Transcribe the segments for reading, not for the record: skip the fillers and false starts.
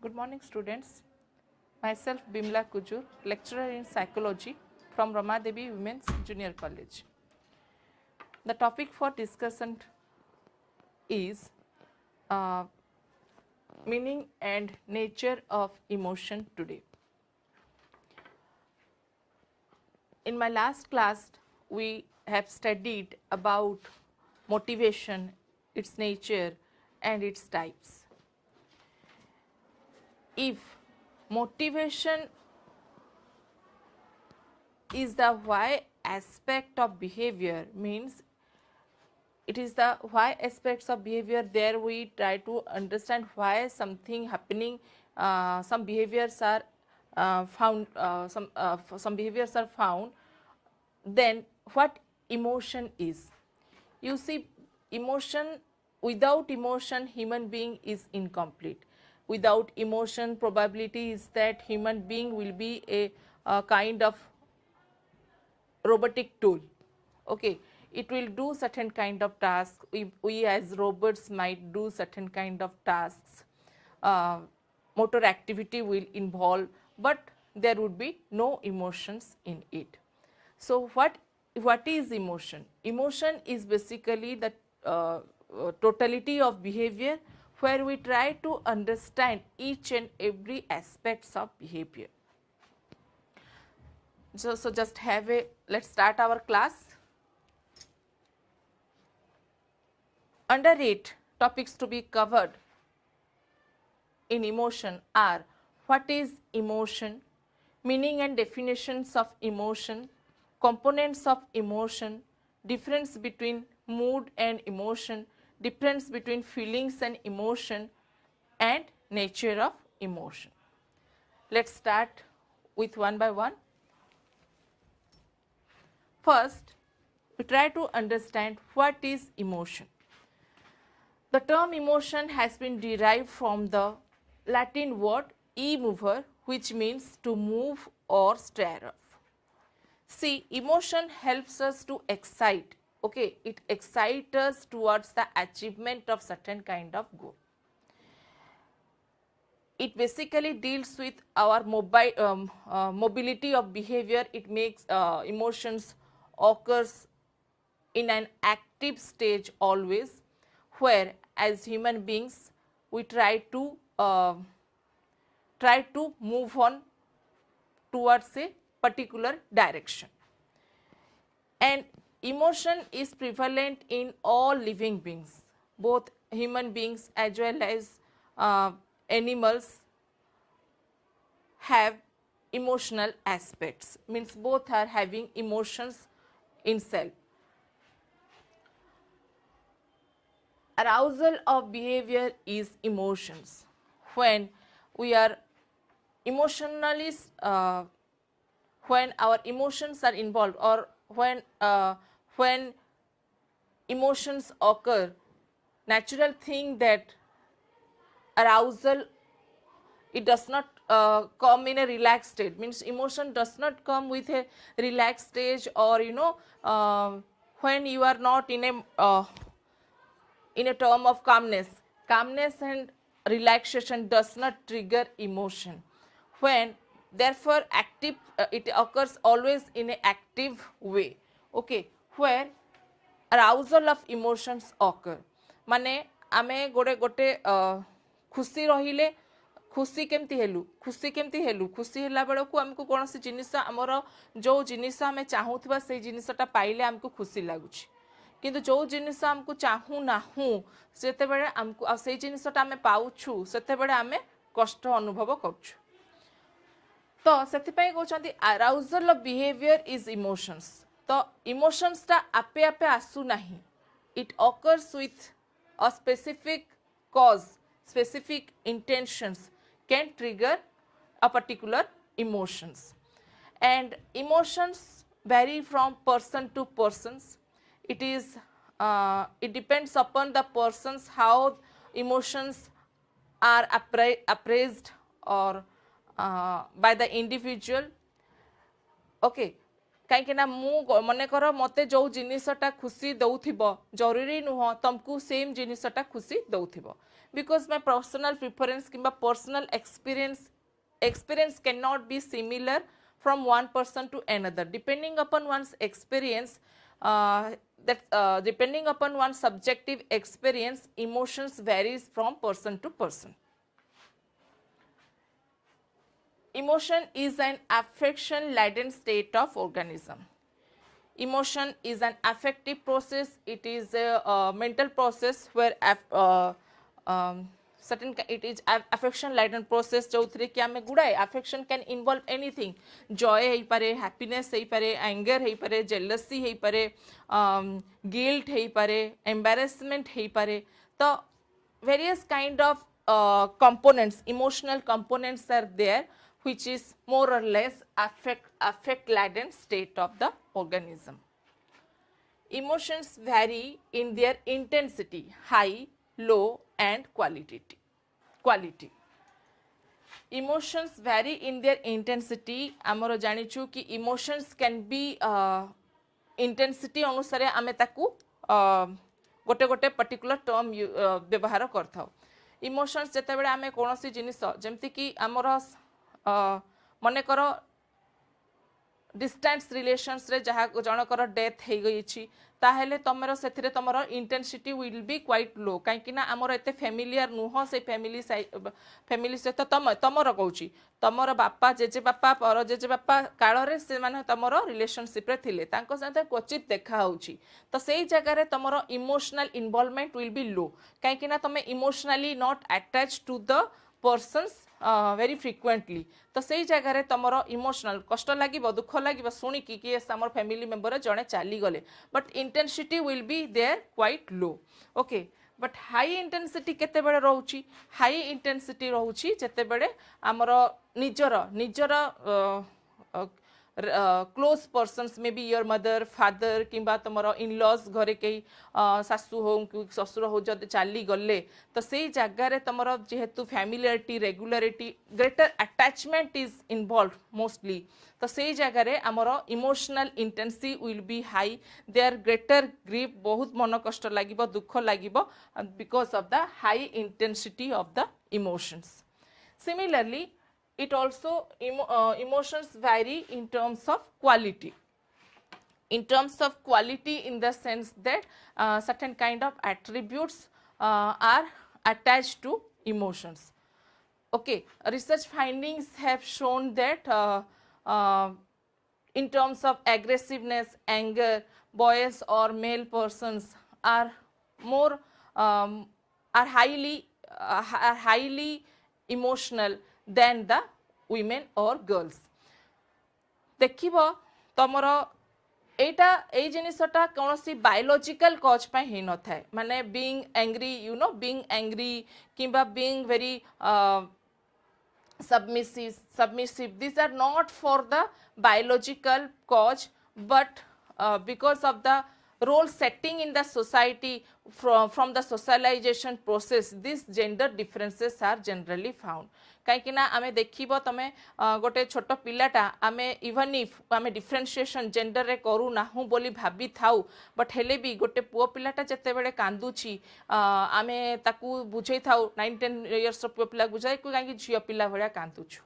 Good morning, students. Myself BIMALA KUJUR, lecturer in psychology from RAMADEVI Women's Junior College. The topic for discussion is uh, meaning and nature of emotion today. In my last class, we have studied about motivation, its nature, and its types. If motivation is the why aspect of behavior, means it is the why aspects of behavior, there we try to understand why something happening, some behaviors are found, some behaviors are found. Then what emotion is? You see, emotion, without emotion human being is incomplete. Without emotion, probability is that human being will be a kind of robotic tool. Okay, it will do certain kind of tasks. We as robots might do certain kind of tasks. Motor activity will involve, but there would be no emotions in it. So what is emotion? Emotion is basically the totality of behavior, where we try to understand each and every aspects of behavior. So just have a, let's start our class. Under it, topics to be covered in emotion are: what is emotion, meaning and definitions of emotion, components of emotion, difference between mood and emotion, difference between feelings and emotion, and nature of emotion. Let's start with one by one. First, we try to understand what is emotion. The term emotion has been derived from the Latin word e-mover, which means to move or stir up. See, emotion helps us to excite. Okay, it excites us towards the achievement of certain kind of goal. It basically deals with our mobility of behavior. It makes emotions occurs in an active stage always, where as human beings we try to move on towards a particular direction. And emotion is prevalent in all living beings, both human beings as well as animals have emotional aspects, means both are having emotions in self. Arousal of behavior is emotions. When we are emotionally, when our emotions are involved, or when emotions occur, natural thing that arousal, it does not come in a relaxed state, means emotion does not come with a relaxed stage, or when you are not in a term of calmness. Calmness and relaxation does not trigger emotion. When therefore active, it occurs always in an active way. Okay, where arousal of emotions occur, माने आमे गोटे खुशी रहिले, खुशी केमती हेलु, खुशी हेला bell को आमको कौन सी जिनिस आमर जो जिनिस आमे चाहूथबा से जिनिसटा पाइले आमको खुशी लागुछि, किंतु जो जिनिस आमको चाहू नाहू सेते बेले आमको आ से जिनिसटा आमे पाउछु सेते बेले आमे कष्ट अनुभव करछु. तो सेति पय कहउछंती arousal of behaviour is emotions. तो इमोशंस ता आपे आपे आसु नाही, it occurs with a specific cause, specific intentions can trigger a particular emotions, and emotions vary from person to persons. It is it depends upon the persons how emotions are appraised or by the individual. Okay, कहीं मन कर मत जो जिनसटा खुशी दौथिबो जरूरी नुह तुमको same जिनसटा खुशी दौथिबो बिकॉज माय पर्सनल प्रिफरेंस किंबा personal experience cannot be similar from one person to another depending upon one's experience depending upon one's subjective experience emotions varies from person to person. Emotion is an affection laden state of organism. Emotion is an affective process. It is a mental process where certain it is affection laden process जो three कि आमे गुड़ाए affection can involve anything joy है पारे happiness है पारे anger है पारे jealousy है पारे guilt है पारे embarrassment है पारे तो various kind of components emotional components are there which is more or less affect laden state of the organism. Emotions vary in their intensity, high, low and quality. Emotions vary in their intensity. आमर जानिछु कि emotions can be intensity अनुसारे आमे ताकू गोटे गोटे particular term व्यवहार करथाउ. Emotions जते बेले आमे कोनोसी जिनिस जेमति कि आमर मन कर डिस्टेंस रिलेशंस रे जहाँ जनकर डेथ हो गई ताहेले तमर से तमर intensity will be quite low कहीं आमर एत फैमिलियर नुह से फैमिली सहित तमर कहूँ तमर बापा जेजे बापा पर जेजे बापा काल से माने तमर रिलेशनशिप रे थिले तांको साथे क्वचित देखा होउची तो सेही जगह तमर emotional involvement will be low कहीं तमे emotionally not attach to the persons very frequently तो सही जगह तुमर इमोशनल कष्ट लगे दुख लगे शुणिकी कि आम फैमिली मेंबर जड़े चली गले but intensity will be there quite low okay but high intensity केते बेले रोची हाई इंटेंसिटी रोची जेते बेले आमर निजर निजर close persons may be your mother father किंबा तुमर इन लॉज घरे कई सासू हो कि ससुर हो जब चली गले तो से जगार तुमर जेहेतु familiarity regularity greater attachment is involve mostly तो से जगार आमर emotional intensity will be high there greater grief बहुत मन कष्ट लगे दुख लगे because of the high intensity of the emotions. Similarly it also emotions vary in terms of quality. In terms of quality in the sense that certain kind of attributes are attached to emotions. Okay, research findings have shown that in terms of aggressiveness, anger, boys or male persons are more are highly emotional than the women or girls. देखिबो तमर एटा ए जिनिसटा कोनोसी biological cause पे ही न थाए माने being angry you know being angry किंबा being very submissive these are not for the biological cause but because of the role setting in the society from the socialization process these gender differences are generally found. कहीं आमे देखिबो तमे गोटे छोट पिलाटा आमे even if आमे differentiation gender रे करू ना हूँ बोली भाभी थाउ बट हेले भी गोटे पुओ पिलाटा जेते बेले कांदुची आमे ताकू बुझे थाउ 9-10 इयर्स पुओ पिला बुझाई को कांगी झियो पिला भलिया कांदुछु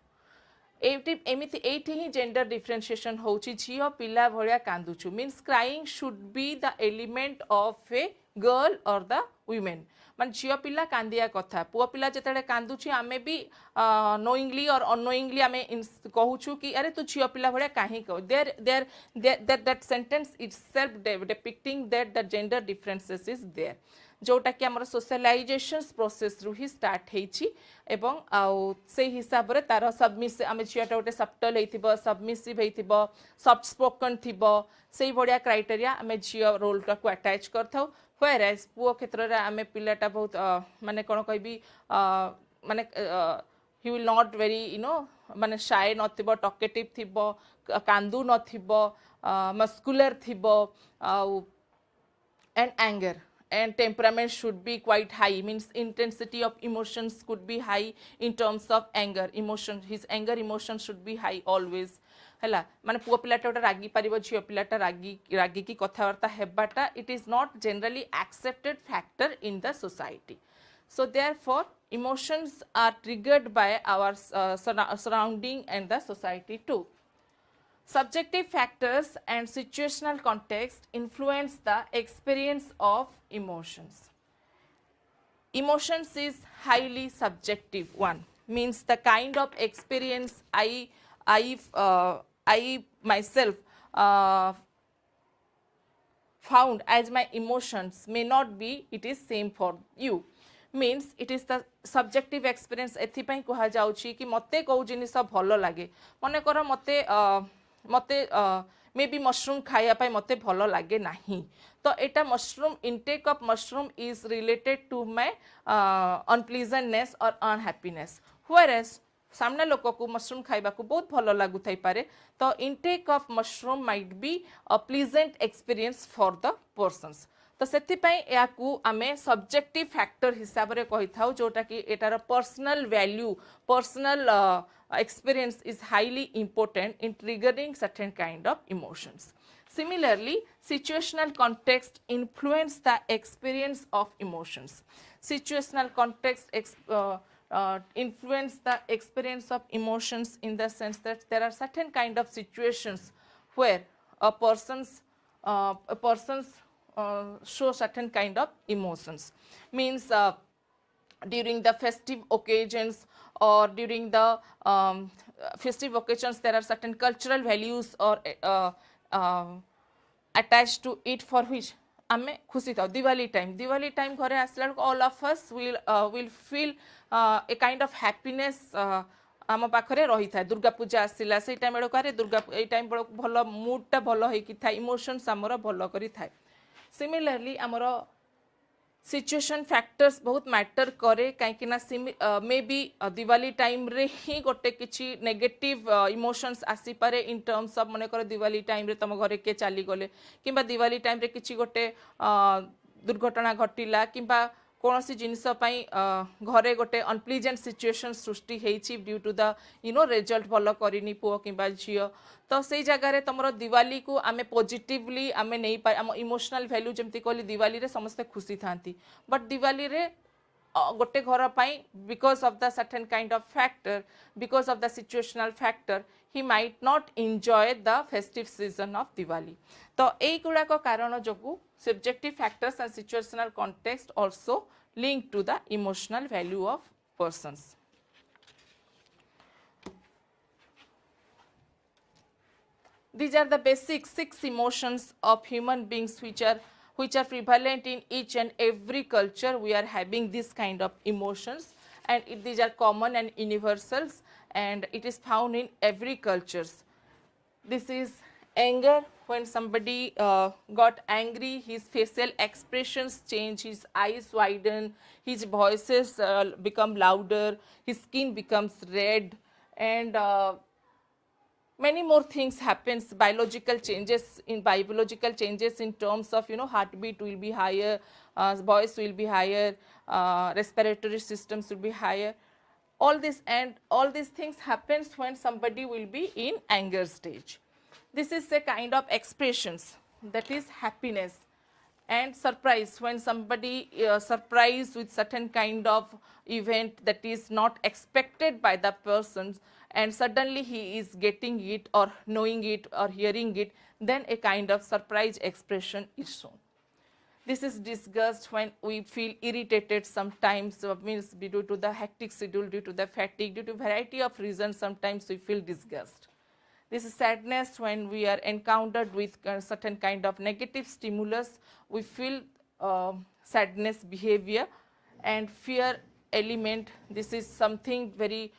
एमिति एठी ही जेंडर डिफरेंशिएशन होउची झियो पिला भलिया कांदुछु means crying should be the element of a girl और द वुमेन मान झियो पिला कांदिया कथा पुओ पिला जेतेबेले कांदुची आमे भी नोइंगली और अनोइंगली आमे कहूछु कि अरे तू झियो पिला भलिया काहे कह that sentence itself depicting that the gender differences is there जोटा कि आमर सोशलाइजेशन प्रोसेस रु ही स्टार्ट हेछि एवं आउ से हिसाब रे तार सबमिसिव आमे झियोटा गोटे सब्टल हेथिबो सबमिसिव हेथिबो सॉफ्ट स्पोकन थिबो सेही बढिया क्राइटेरिया आमे झियो रोल टा को अटैच करथाउ व्हेयरएज पुओ क्षेत्र रे आमे पिलाटा बहुत माने कोन कहबी माने he will not very you know माने शाय नथिबो टॉकेटिव थिबो कांदू नथिबो मस्कुलर थिबो आउ and anger and temperament should be quite high means intensity of emotions could be high in terms of anger emotion his anger emotion should be high always है माने पुओ पिलाटा गोटे रागी पारिबो झियो पिलाटा रागी की कथबार्ता हेबाटा it is not generally accepted factor in the society. So therefore emotions are triggered by our surrounding and the society too. Subjective factors and situational context influence the experience of emotions. Emotions is highly subjective one, means the kind of experience I myself found as my emotions may not be it is same for you. Means it is the subjective experience. एथिपाई कहा जाउची कि मते को जिनिस भल लगे मने कर मते मते मे बी मशरूम खाया पाई मते भल लगे नहीं तो एटा mushroom intake of mushroom is related to my unpleasantness और अनहैप्पीनेस व्हेयरएज सामने लोक को मशरूम खाइबा को बहुत भल लागु थाई पारे तो intake of mushroom might be a pleasant experience for the persons. तो सेथिपाई याकू आमे सब्जेक्टिव फैक्टर हिसाब रे कहि थाउ जोटा कि एटार personal value personal experience is highly important in triggering certain kind of emotions. Similarly, situational context influence the experience of emotions. Situational context influence the experience of emotions in the sense that there are certain kind of situations where a person's show certain kind of emotions. Means during the festive occasions or during the festive occasions there are certain cultural values or attached to it for which आमे खुशी था. Diwali time घरे आसला all of us will feel a kind of happiness आम पाखरे रही था. दुर्गा पूजा आसला से टाइम बेड़े दुर्गा ए टाइम भल मूडटा भल होइकी था इमोशंस आमर भल करी था. सिमिलरली आमर सिचुएशन फैक्टर्स बहुत मैटर करे कहीं मे बी दिवाली टाइम रे ही गोटे किछि नेगेटिव इमोशंस आसी पारे इन टर्म्स ऑफ मने कर दिवाली टाइम रे तुम घरे के चली गले किंबा दिवाली टाइम रे किछि गोटे दुर्घटना घटिला किंबा कौनसी जिनिस पई घरे गोटे अनप्लीजेंट सिचुएशन सृष्टि हेछि ड्यू टू द रिजल्ट भल करिनी पुओ किंबा झियो तो से जगह रे तुमरो दिवाली को आमे पॉजिटिवली आमे नहीं पाए आम इमोशनल वैल्यू जमती कहली दिवाली रे समस्त खुशी थांती बट दिवाली रे गोटे घर पाई because of the certain kind of factor because of the situational factor he might not enjoy the festive season of Diwali. तो एई गुड़ाक कारण जोगु subjective factors and situational context also linked to the emotional value of persons. These are the basic 6 emotions of human beings which are prevalent in each and every culture. We are having this kind of emotions and these are common and universals and it is found in every cultures. This is anger. When somebody got angry, his facial expressions change, his eyes widen, his voices become louder, his skin becomes red and many more things happens. Biological changes in terms of heartbeat will be higher, voice will be higher, respiratory systems will be higher. All these things happens when somebody will be in anger stage. This is a kind of expressions, that is happiness. And surprise, when somebody surprised with certain kind of event that is not expected by the person and suddenly he is getting it or knowing it or hearing it, then a kind of surprise expression is shown. This is disgust when we feel irritated sometimes, means due to the hectic schedule, due to the fatigue, due to variety of reasons, sometimes we feel disgust. This is sadness when we are encountered with certain kind of negative stimulus, we feel sadness behavior. And fear element, this is something very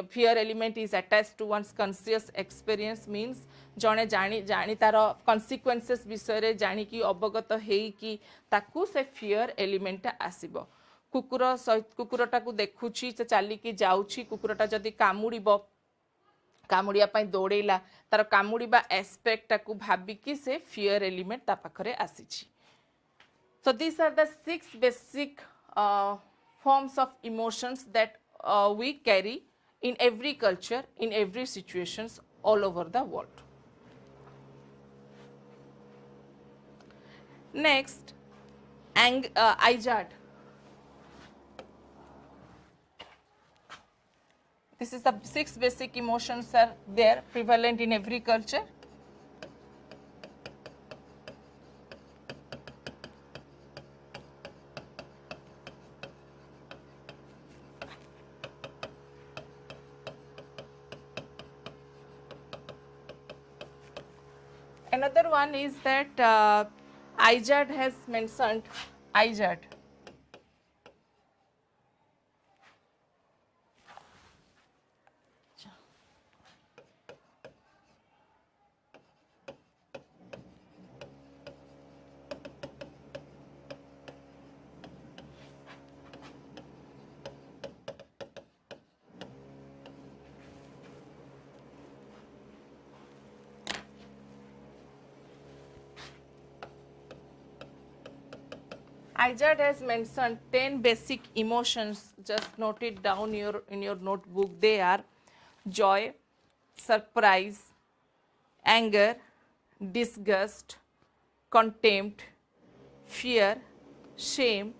fear element is attached to one's conscious experience, means जने जानी तार consequences विषय जानी कि अवगत हेई कि ताकू से fear element आसीबो. कुकुरटा को देखुची से चाली कि जाउची कुकुरटा जदी कामुड़ीबो कामुड़िया पाई दौड़ेला तार कामुड़ीबा एस्पेक्ट को भाबिकी से fear element ता पाखरे आसीची. So these are the 6 basic forms of emotions that we carry in every culture, in every situations all over the world. Next, IJAD. This is the 6 basic emotions are there prevalent in every culture. Another one is that IJAD has mentioned IJAD. IJAD has mentioned 10 basic emotions. Just note it down in your notebook. They are joy, surprise, anger, disgust, contempt, fear, shame,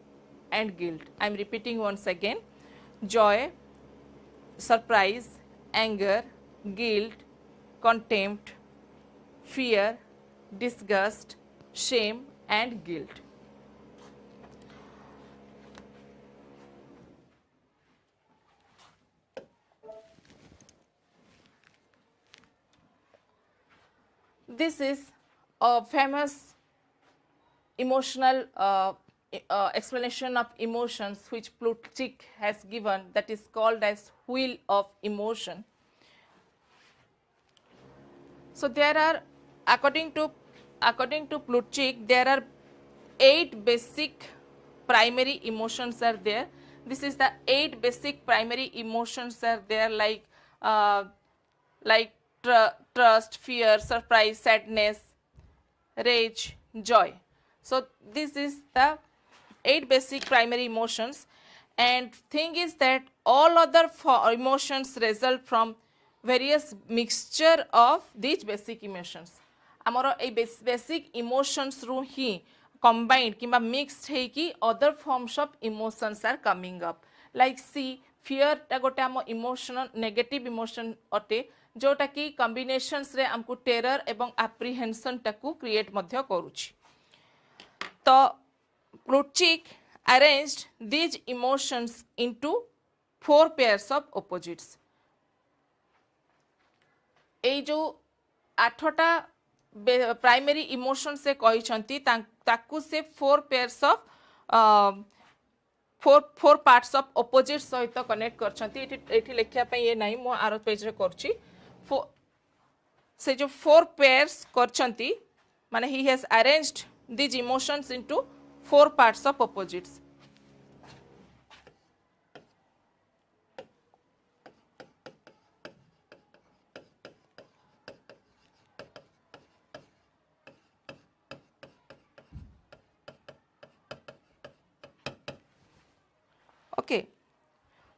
and guilt. I am repeating once again. Joy, surprise, anger, guilt, contempt, fear, disgust, shame, and guilt. This is a famous emotional explanation of emotions which Plutchik has given, that is called as wheel of emotion. So there are, according to Plutchik, there are 8 basic primary emotions are there. This is the 8 basic primary emotions are there, like trust, fear, surprise, sadness, rage, joy. So this is the 8 basic primary emotions, and thing is that all other emotions result from various mixture of these basic emotions. आमर ए basic emotions रु ही combined किंबा mixed है कि other forms of emotions are coming up. Like see, fear टा गोटे आम emotional negative emotion अटे जोटा कि कॉम्बिनेशंस रे हमको टेरर एवं एप्रिहेंशन टाकू क्रिएट मध्य करूची. तो Plutchik arranged these emotions into 4 pairs of opposites. ए जो 8टा प्राइमरी इमोशन से कही ताकू से 4 pairs of 4 parts of opposite सहित कनेक्ट कर लिखा ये नहीं मो आर पेज रे करछि. से जो 4 pairs कर माने he has arranged these emotions into 4 parts of opposites. Okay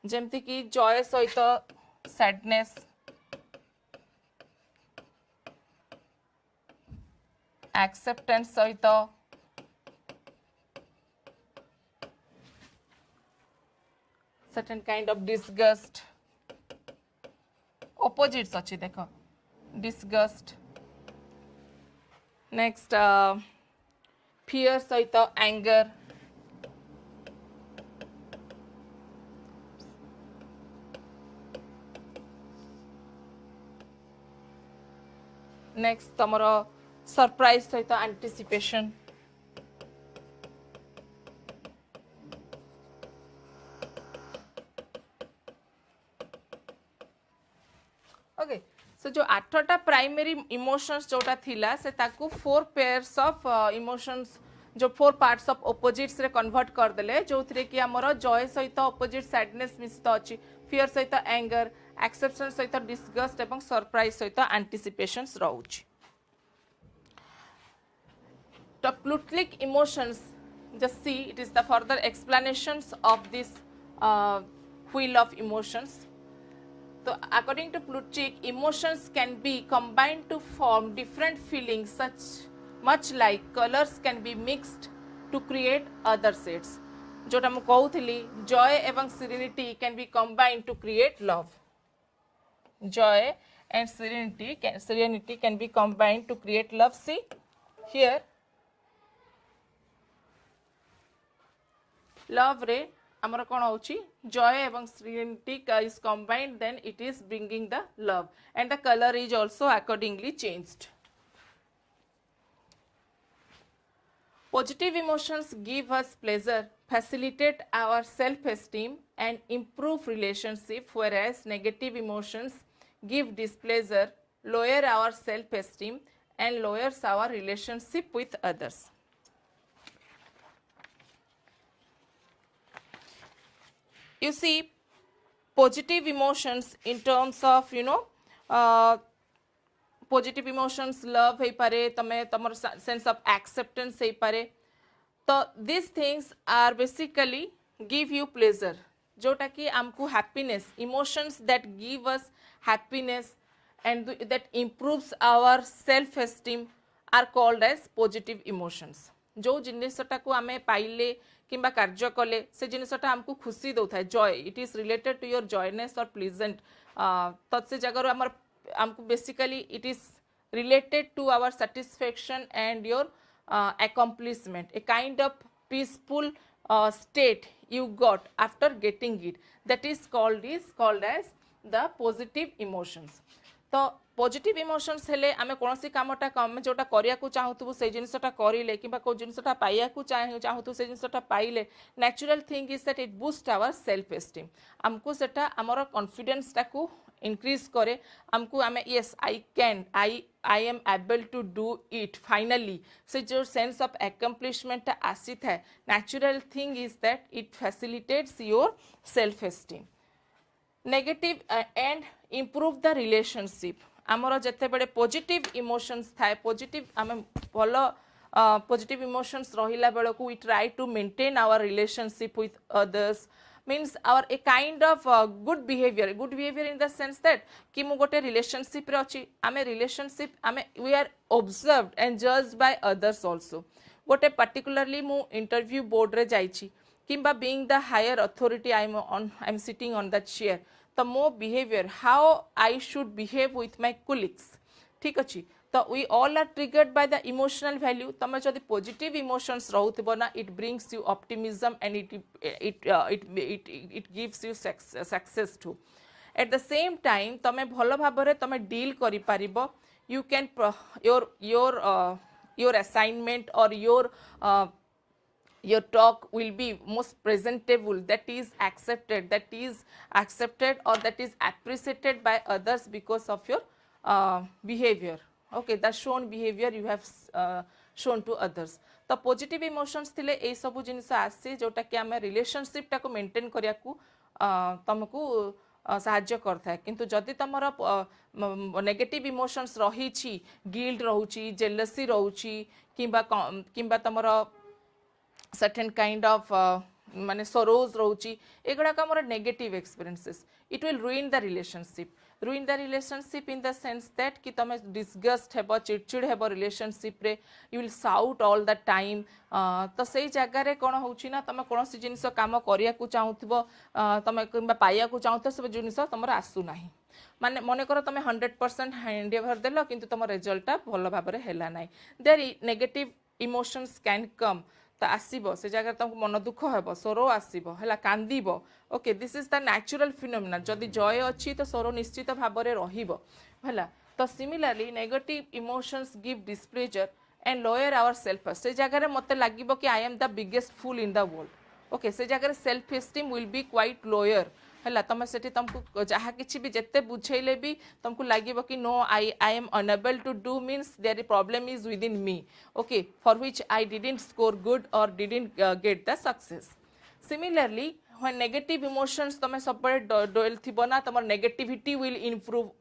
जेमती कि जॉय सहित सैडनेस, एक्सेप्टेंस सहित certain kind of disgust, opposites अच्छी देखो disgust. Next fear सहित anger, next तमरो सरप्राइज सहित एंटिसिपेशन, ओके. सो जो 8टा प्राइमरी इमोशंस जोटा थिला से ताकू 4 पेयर्स ऑफ इमोशंस जो 4 पार्ट्स ऑफ ऑपोजिट्स रे कन्वर्ट कर देले, जो थरे कि हमरो जॉय सहित ऑपोजिट सैडनेस मिश्रित अछि, फियर सहित एंगर, एक्सेप्शन सहित डिस्गस्ट एवं सरप्राइज सहित एंटिसिपेशंस रहउछि. The Plutchik emotions, just see, it is the further explanations of this wheel of emotions. So according to Plutchik, emotions can be combined to form different feelings such much like colors can be mixed to create other shades. जोटा मु कहूली joy एवं serenity can be combined to create love. Joy and serenity can be combined to create love. See here, love रे आमर कौन होची joy एवं serenity is combined, then it is bringing the love, and the color is also accordingly changed. Positive emotions give us pleasure, facilitate our self-esteem and improve relationship, whereas negative emotions give displeasure, lower our self-esteem and lowers our relationship with others. You see, positive emotions in terms of positive emotions love हो पारे, तमे तमर sense of acceptance हो पारे. तो these things are basically give you pleasure, जोटा कि आमको happiness, emotions that give us happiness and that improves our self esteem are called as positive emotions. जो जिनिसटा को आमे पाइले किंबा कार्य कले से जिनिसटा हमको खुशी दउथाय, joy, it is related to your joyness or pleasant. तो से जगह हमर हमको basically it is related to our satisfaction and your accomplishment, a kind of peaceful state you got after getting it, that is called as the positive emotions. तो positive emotions हेले आमे कोनोसी कामटा कम जोटा करिया को चाहूतबु से जिनिसटा करिले किबा को जिनिसटा पाइया को चाहूतु से जिनिसटा पाइले, natural thing is that it boost our self esteem. हमको सेटा हमर कॉन्फिडेंस टा को इंक्रीज करे, हमको आमे yes I can, I am able to do it finally, से जो सेंस ऑफ अकम्प्लिशमेंट आसी था, natural thing is that it facilitates your self esteem. Negative and improve the relationship. आमर जिते बड़े पॉजिटिव इमोशंस थाए, पॉजिटिव आम भल पॉजिटिव इमोशंस रहिला बेल को we try to maintain our relationship with others, means our a kind of good behaviour in the sense that कि मु गोटे रिलेशनशिप रे अछि, आमे रिलेशनशिप आमे we are observed and judged by others also. गोटे पर्टिकुलरली मु इंटरव्यू बोर्ड रे जाइछि किंबा being the higher authority I am sitting on that chair, तो मो behaviour how I should behave with my colleagues, ठीक अच्छी. तो we all are triggered by the emotional value. तुम जब पॉजिटिव इमोशंस रहउथिबो ना, it brings you optimism and it gives you success to. Eight the same time तुम भल भाबरे तुम डील करि पारिबो, यू कैन योर असाइनमेंट और your talk will be most presentable, that is accepted or that is appreciated by others because of your behavior, okay, the shown behavior you have shown to others. तो positive emotions थिले ए सब जिनिस आसी जोटा कि आमे relationship टा को मेंटेन करिया को तुमको साहाଯ୍य करता है. किंतु जदि तुमर नेगेटिव इमोशंस रही, गिल्ट रहउची, जेलसी रहउची किंबा तुमर certain kind of माने sorrows रहउची, एगुडा का more negative experiences, it will ruin the relationship in the sense that कि तमे डिस्गस्ट हेबो, चिड़चिड़ हेबो रिलेशनशिप रे, you will shout all the time. तो सेई जगह रे कोन होउची ना, तमे कोनोसी जिनिस काम करिया को चाहूथबो, तमे किंबा पाइया को चाहूथबो, सब जिनिस तमर आसु नाही. माने मने करो तमे 100% हैंडओवर देलो किंतु तम रिजल्ट भल भाबरे हेला नाही, there negative emotions can come. तो आसब से जगह तुमको मन दुख हेब, सोरो आसब है, कांदब, okay, this is the natural phenomena. जदि जय अच्छी तो सोरो निश्चित भाव में रहा. तो similarly negative emotions give displeasure and lower our self. से जगह मत लगे कि I am the biggest fool in the world, okay, से जगह self esteem will be quite lower है. तुम से तुमको जहाँ कि भी जिते बुझेले भी तुमको लगे कि no I am unable to do, means there problem is within me, okay, for which I didn't score good or didn't get the success. Similarly when negative emotions तुम सब डोल थी ना, तुम नेगेटिविटी विल इम्प्रूव,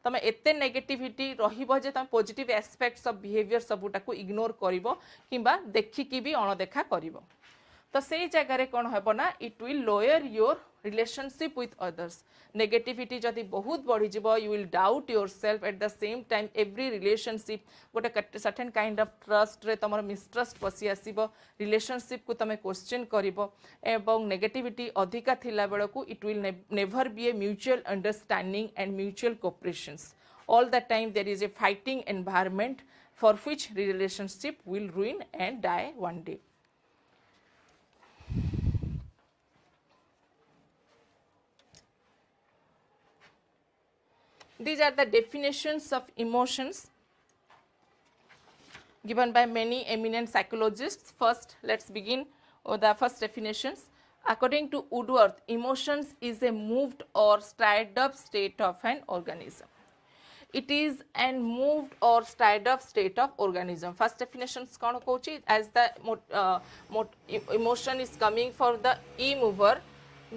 तुम एते negativity रहिबो जे तुम पॉजिटिव एस्पेक्ट्स ऑफ बिहेवियर सबुटा को इग्नोर करिवो किंबा देखिकी भी अणदेखा करिवो. तो से जगह कौन हम ना it will lower your relationship with others negativity जदि बहुत बढ़ी जीवो you will doubt your self eight the same time every relationship गोटे सर्टेन काइंड ऑफ ट्रस्ट रे तुम मिसट्रस्ट पशि आसब रिलेशनशिप को तुम क्वेश्चन कर नेगेटिविटी अधिका थिला बेलू it will never be a mutual understanding and mutual cooperations all the time there is a fighting environment for which relationship will ruin and die one day. These are the definitions of emotions given by many eminent psychologists. First, let's begin with the first definitions. According to Woodworth, emotions is a moved or stirred up state of an organism. It is an moved or stirred up state of organism. First definition कौन कहूँ as the emotion is coming for the e mover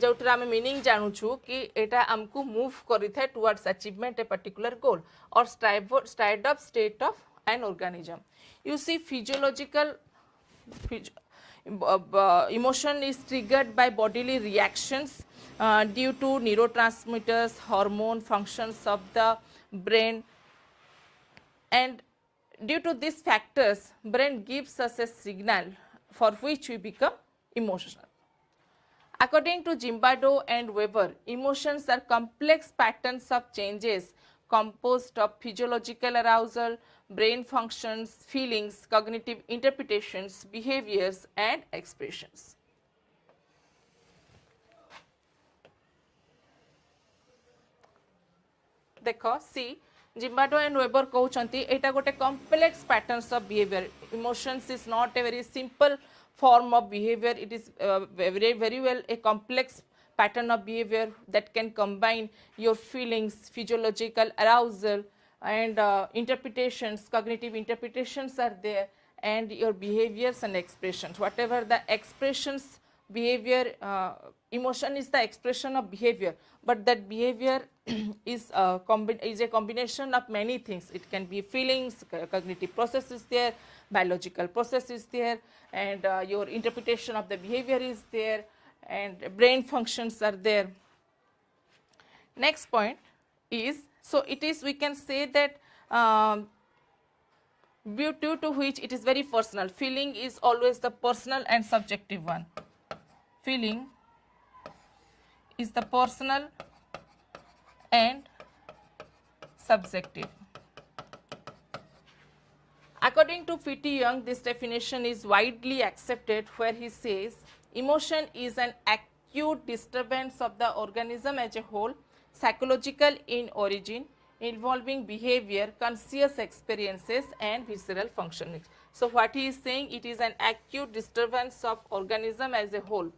जोटर आम meaning जानूँ कि एटा आमको move करिथे towards achievement a particular goal or stirred up state of an organism. You see physiological emotion is triggered by bodily reactions due to neurotransmitters, hormone functions of the brain, and due to these factors brain gives us a signal for which we become emotional. According to Zimbardo and Weber, emotions are complex patterns of changes composed of physiological arousal, brain functions, feelings, cognitive interpretations, behaviors and expressions. देख सी जिम्बाडो and weber कहते एटा गोटे complex patterns of behaviour emotions is not a very simple form of behavior. It is very well a complex pattern of behavior that can combine your feelings, physiological arousal and interpretations, cognitive interpretations are there, and your behaviors and expressions. Whatever the expressions, behavior, emotion is the expression of behavior, but that behavior is a combination of many things. It can be feelings, cognitive process is there, biological process is there, and your interpretation of the behavior is there, and brain functions are there. Next point is, so it is, we can say that due to which it is very personal. Feeling is always the personal and subjective one. Feeling is the personal and subjective. According to P.T. Young, this definition is widely accepted, where he says emotion is an acute disturbance of the organism as a whole, psychological in origin, involving behavior, conscious experiences and visceral functioning. So what he is saying, it is an acute disturbance of organism as a whole,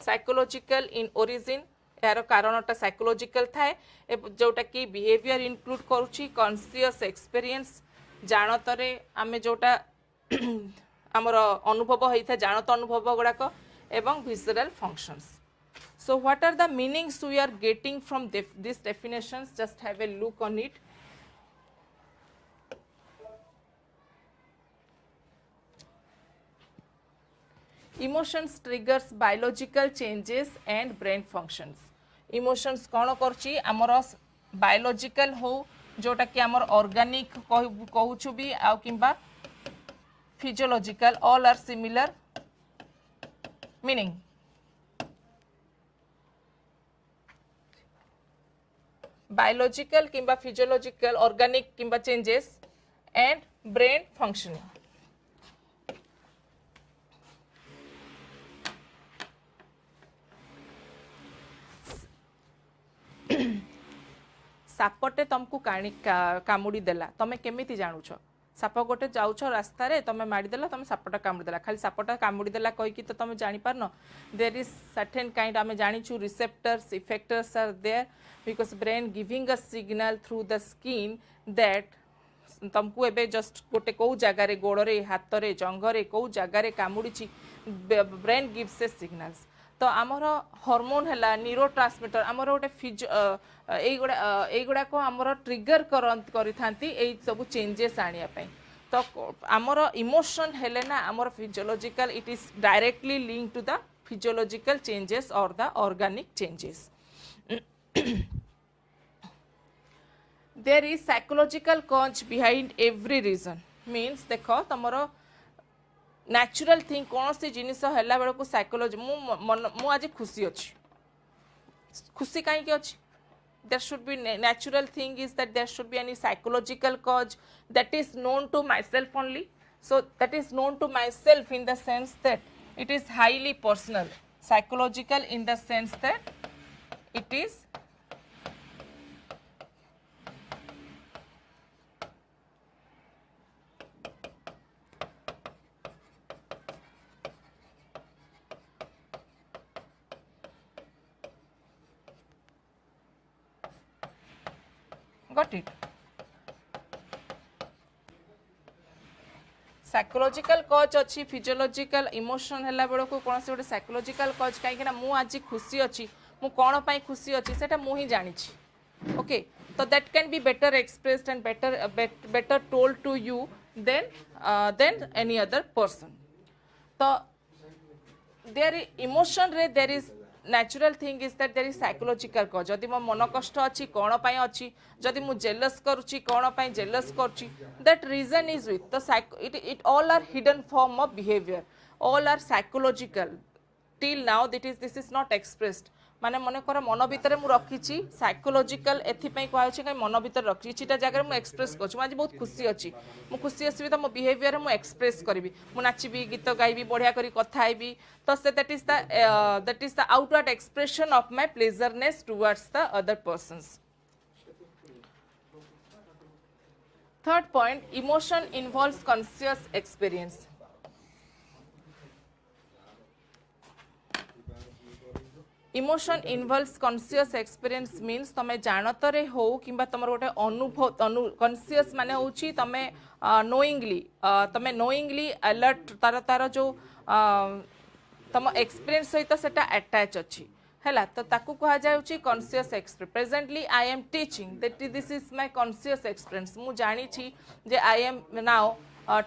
psychological in origin, यार कारणटा psychological थाए जोटा कि behaviour include करुच्ची, conscious experience जानतरे आमे जोटा आमर अनुभव होता है जानत अनुभव गुड़ाक एवं visual functions. So what are the meanings we are getting from this definitions? Just have a look on it. Emotions triggers biological changes and brain functions. Emotions कौन करची आमर बायोलॉजिकल हो जोटा कि आमर ऑर्गेनिक कहूछु भी आ किंबा physiological, all are similar meaning. Biological किंबा फिजियोलॉजिकल, ऑर्गेनिक किंबा चेंजेस एंड ब्रेन फंक्शनिंग. सापटे तुमको कामुड़ी देला तुम केमिति जानुछ? साप गोटे जाऊछ रास्तार तुम मारिदेल तुम सापटा कामुड़ीदेला, खाली सापटा कामुड़ीदेला कहीकि तो तुम जापारन. देयर इज सर्टेन काइंड आम जाचु receptors effectors are there because brain giving a signal through the skin that तुमको एबे जस्ट गोटे कौ जगार गोड़े हाथ जंघरे कौ जगार कामुड़ी ब्रेन गिव्स ए सिग्नल्स. तो आमर हॉर्मोन है न्यूरो ट्रांसमिटर आमर गोटे एगुड़ाक आमर ट्रिगर कर सब चेंजेस आने. तो आमर इमोशन हेले ना आमर physiological it is directly link to the physiological changes or the organic changes. There is psychological cause behind every reason. Means देखो तमरो natural thing कौन सी जिनिस हैला बेल को psychology मु आज खुशी अच्छी खुशी कहीं की अच्छी. There should be natural thing is that there should be any psychological cause that is known to myself only. So that is known to myself in the sense that it is highly personal. Psychological in the sense that it is got it. Psychological कज अच्छी physiological emotion है bell को कौन से गोटे psychological कज कहीं मु आज खुशी अच्छी मु कौन पाई खुशी अच्छी सेटा मु ही जानी. ओके तो that can be better expressed and better told to you then any other person. तो देयर इमोशन रे there is natural thing is that there is psychological cause. जदि मो मन कष्ट अच्छी कौन पाई अच्छी जदि मु जेलस करुच्ची कौन पाई jealous करुच्ची that reason is with the it all are hidden form of behavior, all are psychological till now this is not expressed. माने मन कर मन भितर मु रखी साइकोलॉजिकल एथिपाई कहूँ कहीं मन भितर रखी चिटा जगह मुझे एक्सप्रेस कर आज बहुत खुशी अच्छी मु खुशी आसबि तो मो बिहेवियर मुझे एक्सप्रेस करी मु नाचबी गीत गाइबी बढ़िया करी कथा हेबी तो से that is the outward expression of my pleasureness towards the other persons. Third point emotion involves conscious experience. Emotion involves conscious experience means तमे जानतरे हो किंबा तमर गोटे अनुभव कॉन्शियस माने होची तमे नोइंगली अलर्ट तार जो तम एक्सपीरियंस सहित सेटा अटैच अच्छी हैला तो ताकू कहा जाउची conscious experience. Presently I am teaching that this is my conscious experience. मु जानी छी जे I am now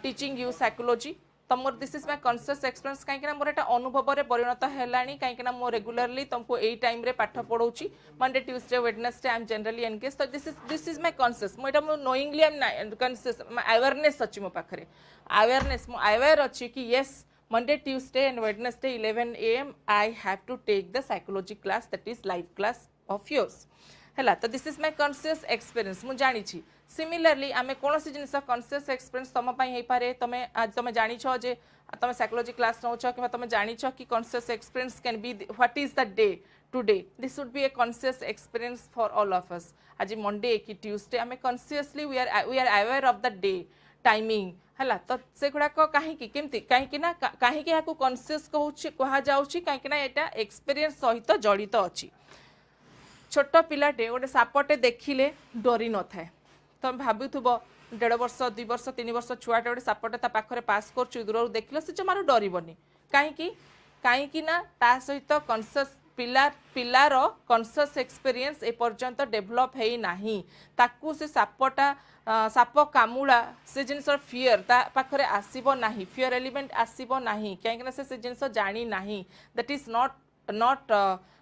teaching you psychology तो मोर this is my conscious experience कहीं मोर एटा अनुभव रे परिणत हेलानी कहीं मो रेगुलरली तुमको एई टाइम रे पाठ पढ़ाऊची Monday Tuesday Wednesday I am generally engage. तो दिस इज माय कॉन्शियस मो एटा मो knowingly I am conscious awareness अच्छी मो पाखरे अवेयरनेस मो अवेयर अच्छी कि yes Monday Tuesday and Wednesday 11 AM I have to take the psychology class that is live class of yours हैला. तो this is my conscious experience मु जानी छी. सिमिलरली आमे कौन सी जिन कॉन्शियस एक्सपीरियंस तुम हो पारे तुम आज तुम जानी जे तुम साइकोलॉजी क्लास नौ कि तुम जानी कि conscious experience can be what is the day today this should be a conscious experience for all of us. आज मंडे कि ट्यूसडे आमे consciously we are aware of the day timing है तो से गुड़ाक कहीं केमती कहीं कॉन्शियस कह जाऊँगी कहीं यहाँ एक्सपीरियंस सहित जड़ित अच्छी. छोट पिलाटे गोटे सापटे देखिले डरी न थाए तुम भावुव 1.5 वर्ष 2 वर्ष 3 वर्ष छुआटे गोटे सापटे ता पाखरे पास कर दूर देख से जमार डरबनी कहीं ना ता सहित कॉन्शियस पिलार कॉन्शियस एक्सपीरियंस ए पर्यंत डेभलप है नाही ताकू से सापटा साप कामुड़ा से जिनस फियर ता पाखरे आसीबो नाही फियर एलिमेंट आसीबो नाही कहीं से जिनस जानी नाही दैट इज नॉट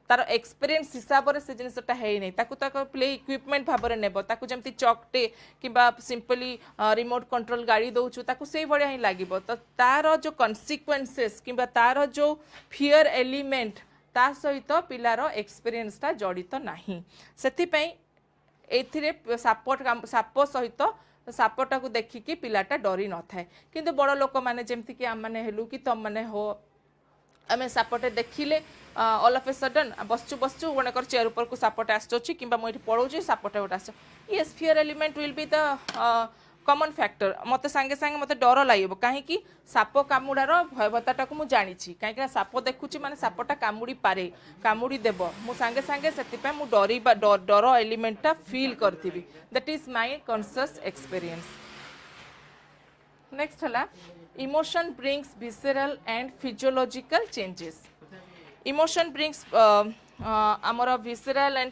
तार एक्सपीरियंस हिसाब से जिनसटा है नहीं ताकू प्ले इक्विपमेंट भाव में नेब ताकू जमती चकटे कि सिंपली रिमोट कंट्रोल गाड़ी दौचु ताकू से भाया ही लगे तो तार जो कन्सिक्वेन्सेस कि तार जो फियर एलिमेंट ता सहित पिलार एक्सपीरियंसटा जड़ित नहीं से साप सहित सापटा को देखिकी पिलाटा डरी न थाए किंतु बड़ लोक मैंने जमती कि आम मैंने हेलु कि तुम मैंने हो आम सापटे देखिले ऑल ऑफ ए सडन बसचु गोटे चेयर ऊपर को सापटे आसुची कि मुझे पढ़ाऊँ सापटे गोटे आस yes fear element will be the common factor मत सांगे सांगे मत डर लगे कहीं साप कामुड़ार भयभत्ता को मुझे जानी कहीं साप देखुची माने सापटा कामुड़ी पारे कामुड़ी देव मु सांगे सांगे से डर एलिमेंटा फील करी that is my conscious experience. Next है emotion brings visceral and physiological changes. Emotion brings आमर विसरल एंड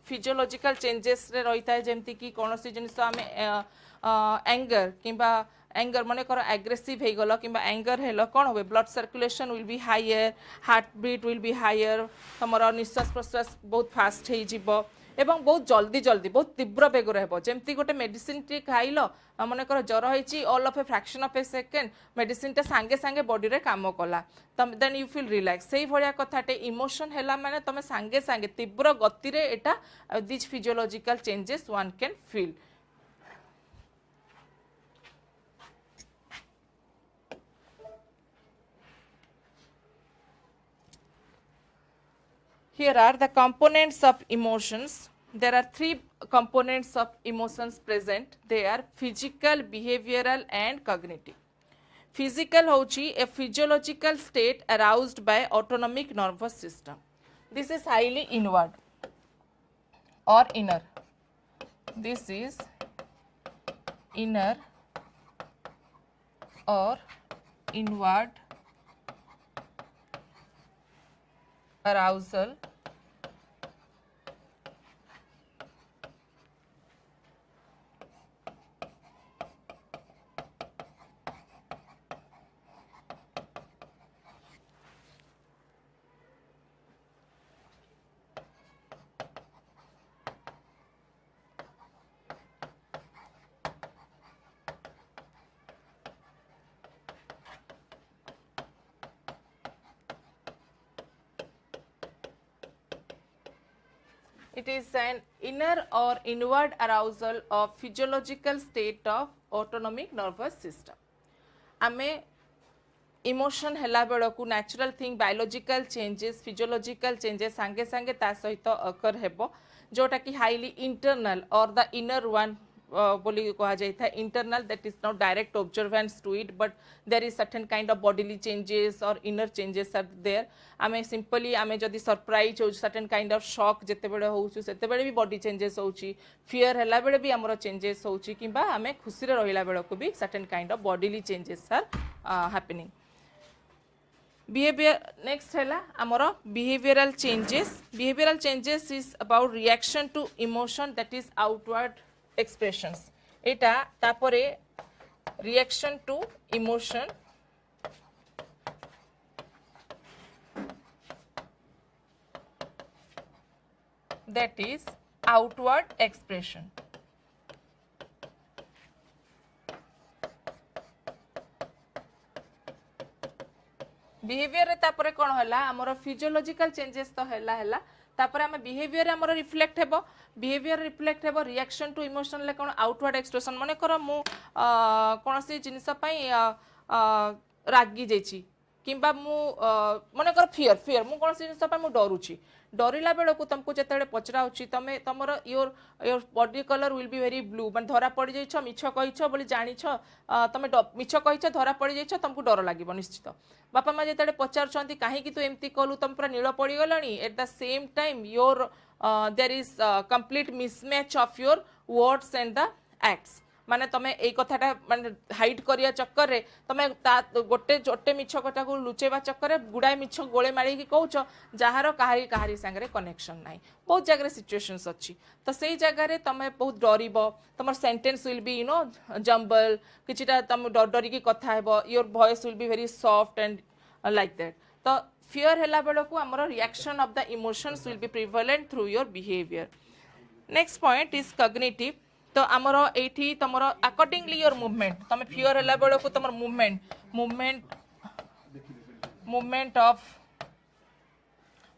फिजियोलॉजिकल चेंजेस रे रही है जमती कि कौन सी जिन आम एंगर किंबा एंगर मन कर एग्रेसिव हो गल कि एंगर हेलो कौन हुए blood circulation will be higher heart beat will be higher तुम निश्वास प्रश्वास बहुत फास्ट हो एवं बहुत जल्दी जल्दी बहुत तीव्र बेग रहा जमती गोटे मेडिसिन टी खाइल मन कर ज्वर होती all of a fraction of A second medicine टा सांगे सांगे बॉडी रे काम कला तम देन यू फील रिलैक्स से भाया कथाटे इमोशन है माने तुम सांगे सांगे तीव्र गति रे एटा this physiological changes one can feel Here are the components of emotions. There are three components of emotions present. They are physical, behavioral and cognitive. Physical hochi a physiological state aroused by autonomic nervous system. This is highly inward or inner. This is inner or inward arousal It is an inner or inward arousal of physiological state of autonomic nervous system. आमे emotion हैला बेलकु natural thing biological changes physiological changes सांगे सांगे ता सहित अकर हेबो जोटा कि highly internal or the inner one बोली कहा जाता है internal that is not direct observance to it but there is certain kind of bodily changes or inner changes are there आमे सिंपली आमे जदी सरप्राइज हो सर्टेन काइंड ऑफ शॉक जेते बेले होउछु सेते बेले भी बॉडी चेंजेस होउची फियर हैला बेले भी हमरो चेंजेस होउची किबा आमे खुशी रे रहिला बेले को भी certain kind of bodily changes are happening behavior next hela amaro behavioral changes is about reaction to emotion that is outward expressions eta tapore reaction to emotion that is outward expression behaviour रे तापरे कोन होला हमर physiological changes तो हैला तापरे हम behaviour रे हमर रिफ्लेक्ट हेबो रिएक्शन टू इमोशन ले कोन आउटवर्ड एक्सप्रेशन माने कर मु कोनसी जिनिस पई रागी जेची किंबा मु माने कर फियर मु कोनसी जिनिस पई मु डरुची डरिला बेल को तुमको जिते पचरा तमें तुम your body colour will be very blue मैं धरा पड़ जाइछ मिछ कहीछ बोली जानिछ तुम मिछ कहीछ धरा पड़ जाइछ तुमको डर लगे निश्चित बापा माँ जिते पचार कहीं तू एमती कलु तुम पूरा नील पड़गला at the same time your there is complete mismatch of your words and the acts माने तमें यही कथाटा माने हाइड करिया चक्कर रे तमें गोटे जोटे मिछ कथा को लुचेबा चक्कर रे गुडाए मिछ गोले मारी की कहउछ जहार कहारी संगे कनेक्शन नाही बहुत जगह सिचुएशंस अच्छी तो सही जगह रे तमें बहुत डरिबो तमर सेंटेंस विल बी जंबल किछिटा तम डरी की कथा हेबो your voice will be very soft and like that तो फियर हैला बेलो को हमर reaction of the emotions will B prevalent through your behaviour next point is cognitive तो आमर एठी तमर अकॉर्डिंगली योर मूवमेंट तमे फियर हैला बेलो को तमर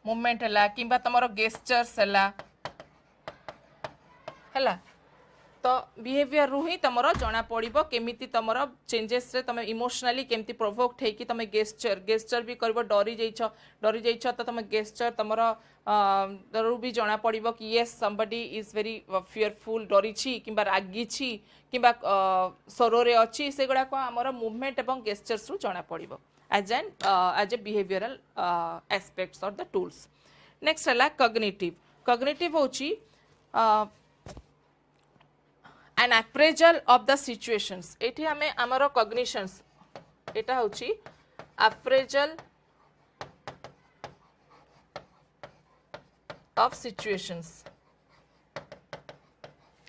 मूवमेंट हैला किंबा तमर गेस्चर्स हैला तो बिहेवियर रु ही तमर जना पड़िबो केमिति तमर चेंजेस रे तमे इमोशनली केमिति प्रोवोक ठेकी तमे गेस्चर भी करबो डरी जाइछ तो तमे गेस्चर तमर रु भी जना पड़िबो कि yes somebody is very fearful डरी छी किंबा रागी छी किंबा सरो रे अछि सेगुडा को हमर मूवमेंट एवं गेस्चर्स रु जना पड़िबो एज ए बिहेवियरल एस्पेक्ट्स और द टूल्स नेक्स्ट हला कॉग्निटिव होची an appraisal of the situations एठी हमें हमरो cognitions एटा होची appraisal of situations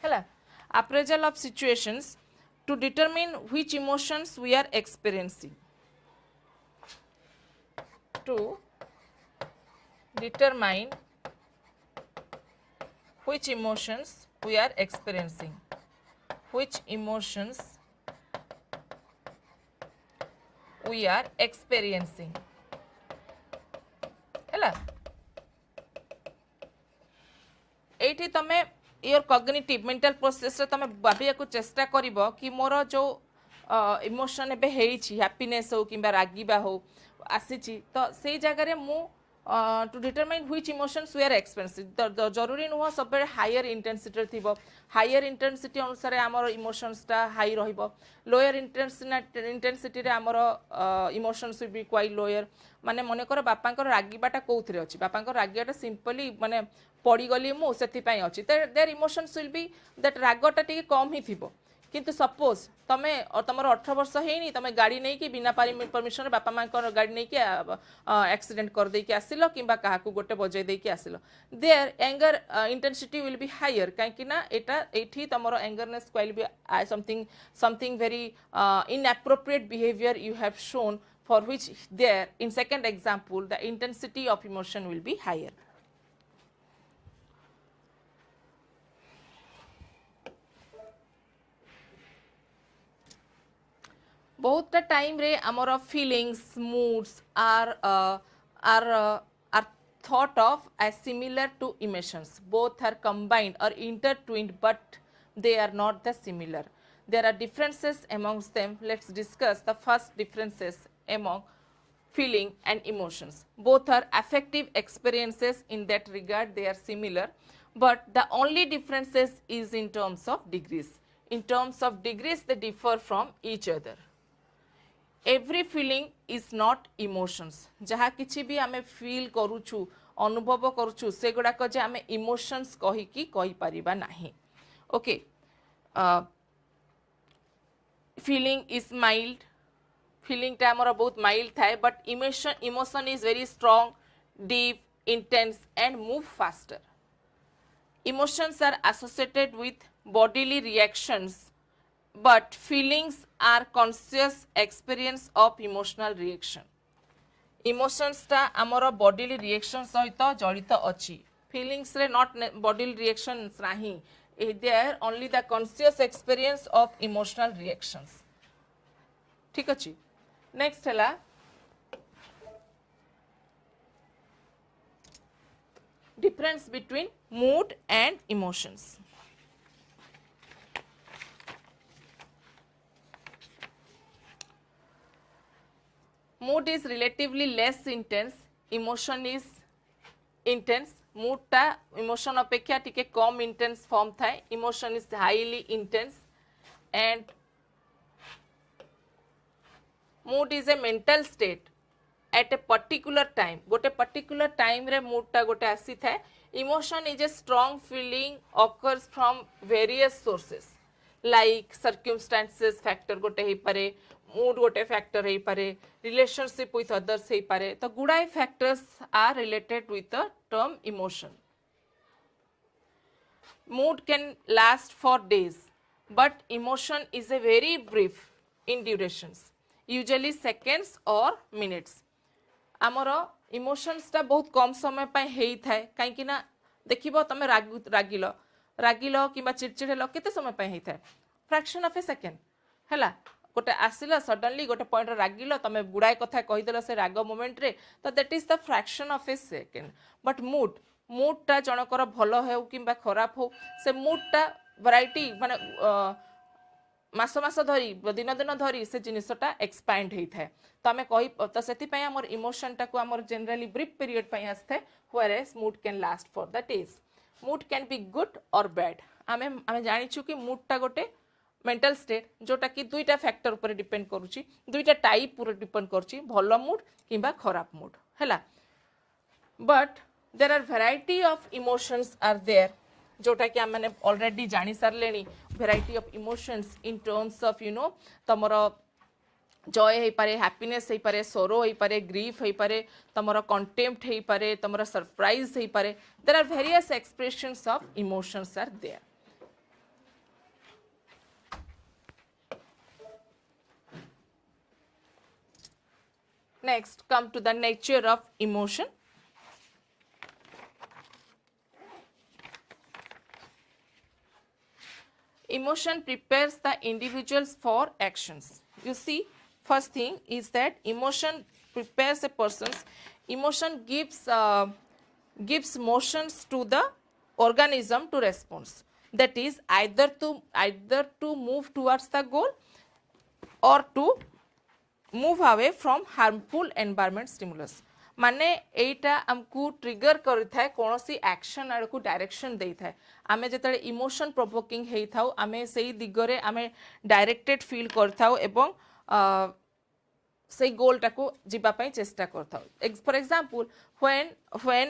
हैला appraisal of situations to determine which emotions we are experiencing. To determine which emotions we are experiencing. Which emotions we are experiencing. हैला एठी तमे your cognitive mental process रे तमे भाबिया को चेष्टा करिवो कि मोर जो इमोशन एबे हेइछि हैप्पीनेस हो किबा रागिबा हो आसीछि तो सेई जगह रे मु to determine which emotions we are experiencing जरूरी नुह सब हायर इंटेंसिटी थिबो हायर इंटेंसिटी अनुसार आमर इमोशंस टा हाई रहिबो लोअर इंटेंसिटी रे आमर emotions will be quite lower माने मने कर बापांकर रागिबाटा कोउथरे अछि बापांकर रागियाटा सिंपली माने पड़ी गली मु सेति पई अछि there emotions will be that रागटा टिके कम ही थिबो किंतु सपोज तमे तमर 18 वर्ष हेनी तमे गाड़ी नै कि बिना परमिशन बापा मां को गाड़ी नै कि एक्सीडेंट कर दे कि आसिलो किबा काहा को गोटे बजै दे कि आसिलो there anger intensity will be higher काहे ना एटा एठी तमर angerness will be something very inappropriate behaviour you have shown for which there in second example the intensity of emotion will be higher. बहुत टाइम रे आमर feelings moods are thought of as similar to emotions. Both are combined or intertwined but they are not the similar. There are differences amongst them. Let's discuss the first differences among feeling and emotions. Both are affective experiences. In that regard they are similar, but the only differences is in terms of degrees. In terms of degrees they differ from each other. Every feeling is not emotions. जहा किछि भी आमे feel करूछु अनुभव करूछु से गुडा को जे आमे emotions कहि की कहि परिबा नाही. Okay feeling is mild. Feeling टा हमर बहुत माइल्ड थाए but emotion is very strong, deep, intense and move faster. Emotions are associated with bodily reactions but feelings are conscious experience of emotional reaction. Emotions टा हमर bodily reaction सहित जड़ित अछि. Feelings रे not bodily reactions नाही. They are only the conscious experience of emotional reactions. ठीक अछि. Next है difference between mood and emotions. Mood is relatively less intense, emotion is intense. Mood टा emotion अपेक्षा टिके कम intense form थाए. Emotion is highly intense and mood is a mental state at a particular time. Gote particular time रे mood टा गोटे आसी थाए. Emotion is a strong feeling occurs from various sources like circumstances factor गोटे ही पारे, mood गोटे factor ही पारे, relationship with others ही पारे. तो गुड़ाई factors are related with the term emotion. Mood can last for days but emotion is a very brief in durations, usually seconds or minutes. आमर emotions टा बहुत कम समय पाए हेई थाए काहेकि ना देखिबो तमे रागिलो किबा चिड़चिड़ हेलो केते समय पाए हेई थाए फ्रैक्शन ऑफ ए सेकंड हैला गोटे आसिलो सडनली गोटे पॉइंट रागिलो तमे गुडाय कथा कहि देलो से राग मोमेंट रे तो that is the fraction of A second. But mood टा जनकर भलो हेउ किबा खराब हो से मूड टा वैरायटी माने मास धरी दिन दिन धरी से जिनसटा एक्सपैंड होता है. तो आम कही तो से आमर इमोशन टाक आमर जनरली ब्रीफ पीरियड पे आसता है whereas mood can last for the days. Mood can be good और बैड. आम जानिछु कि मूड टा गोटे मेंटल स्टेट जोटा कि दुईटा फैक्टर ऊपर डिपेंड करुची, दुईटा टाइप ऊपर डिपेंड करुची, भलो मूड किंबा खराब मूड हैला. But there are variety of emotions are there जोटा कि आम ऑलरेडी जानी सारे. Variety of emotions in terms of तमर जॉय हो पारे, हैप्पीनेस हो पारे, सोरो हो पारे, ग्रीफ हो पारे, तमर कंटेम्प्ट हो पारे, तमर सरप्राइज हो पारे. There are various expressions of emotions are there. Next, come to the nature of emotion. Emotion prepares the individuals for actions. You see, first thing is that emotion prepares a person's, emotion gives motions to the organism to respond. That is either to move towards the goal or to move away from harmful environment stimulus. माने एटा हमकू trigger करिथाय कोनोसी action आडकू direction देइथाय आमे जेतले emotion provoking हेइथाउ आमे सेही दिगरे आमे directed feel करथाउ एवं सेही गोल टाकू जिबा पई चेष्टा करथाउ for example when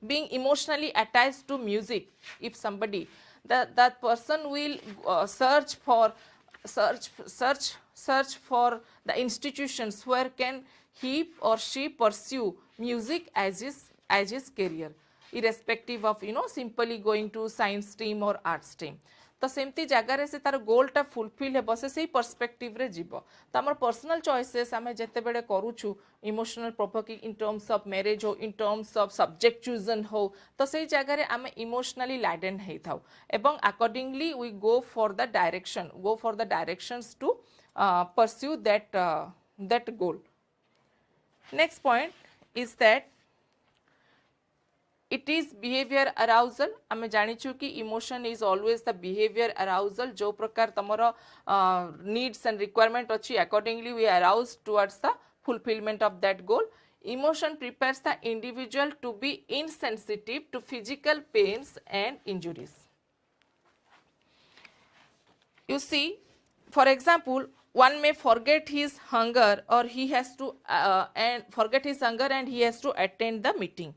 being emotionally attached to music, if somebody that person will search for the institutions where can he or she pursue music as his career, irrespective of simply going to science stream or art stream. तो सेमती जगार से तार गोलटा fulfil हे से सही perspective रे जीव तो आम पर्सनल चॉइसेस आम जिते बड़े करूँ emotional provoking in terms of marriage हो in terms of subject chosen हो तो सही जगार आम इमोशनली लाडेन होता एवं accordingly we go for the directions to pursue that goal. Next point is that it is behavior arousal. आमे जानिछु कि emotion is always the behavior arousal. जो प्रकार तमरो needs and requirement अच्छी accordingly we arouse towards the fulfillment of that goal. Emotion prepares the individual to be insensitive to physical pains and injuries. You see, for example, one may forget his hunger or he has to and forget his hunger and he has to attend the meeting.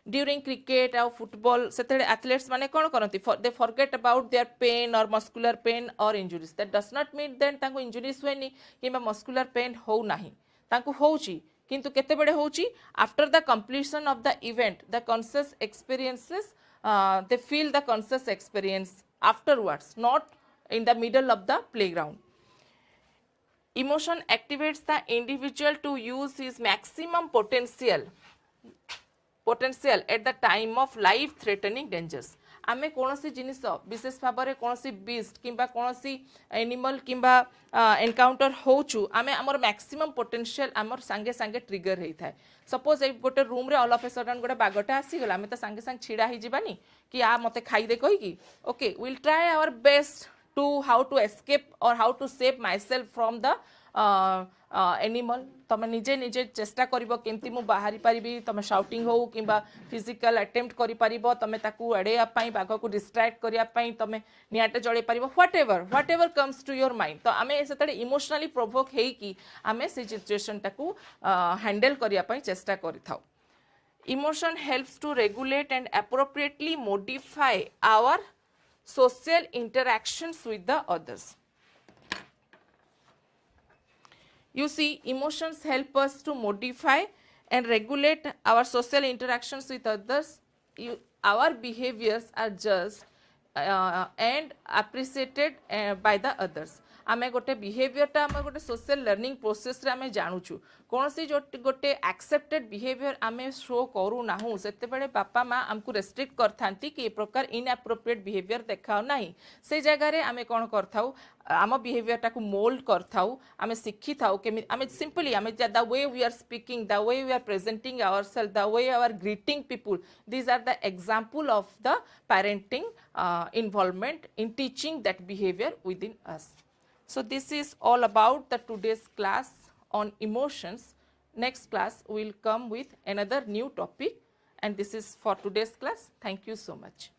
During cricket or football, athletes mane kon karanti they forget about their pain or muscular pain or injuries. That does not mean then tanku injuries hueni kimba muscular pain ho nahi tanku houchi kintu kete bede houchi after the completion of the event the conscious experiences they feel the conscious experience afterwards, not in the middle of the playground. Emotion activates the individual to use his maximum potential at the time of life threatening dangers. आमे कोनोसी जिनिस विशेष भाव में कोनोसी beast किंबा कोनोसी animal किंबा encounter होचु आमे हमर मैक्सिमम पोटेंशियल हमर संगे संगे ट्रिगर हेइ थाए. सपोज ए गोटे रूम रे ऑल ऑफ ए सडन गोटे बागटा आसी गला आमे त संगे संग छिडा हि जिबानी कि आ मते खाई दे कहि कि okay will try our best to how to escape or how to save myself from the animal. तमे निजे निजे चेष्टा करिवो केमती मु बाहरी परिबी तमे शाउटिंग हो किंबा फिजिकल अटेम्प्ट करि परिबो तमे ताकू अडेया पई बाघ को डिस्ट्रैक्ट करिया पई तमे नियाटे जळे परिबो whatever comes to your mind. तो आमे सेतडे इमोशनली प्रोवोक हेइ कि आमे से सिचुएशन टाकू हैंडल करिया पई चेष्टा करिथाउ. Emotion helps to regulate and appropriately modify our social interactions with the others. You see, emotions help us to modify and regulate our social interactions with others. Our behaviors are judged and appreciated by the others. आमे गोटे behaviour टा आमे गोटे social learning process रे आमे जानुछु कोनोसी गोटे accepted behaviour आमे शो करू नाहु सेते बेले बापा माँ आमको रेस्ट्रिक्ट करथांती कि ए प्रकार इनएप्रोप्रिएट बिहेवियर देखाओ नाही से जगह रे आमे कोन करथाउ आम बिहेवियर टाकू मोल्ड करथाउ आमे शिखी थाउ केमि आमे सिंपली आमे the way we are speaking the way we are presenting ourselves the way we are greeting people these are the example of the parenting involvement in teaching that behaviour within us. So this is all about the today's class on emotions. Next class will come with another new topic and this is for today's class. Thank you so much.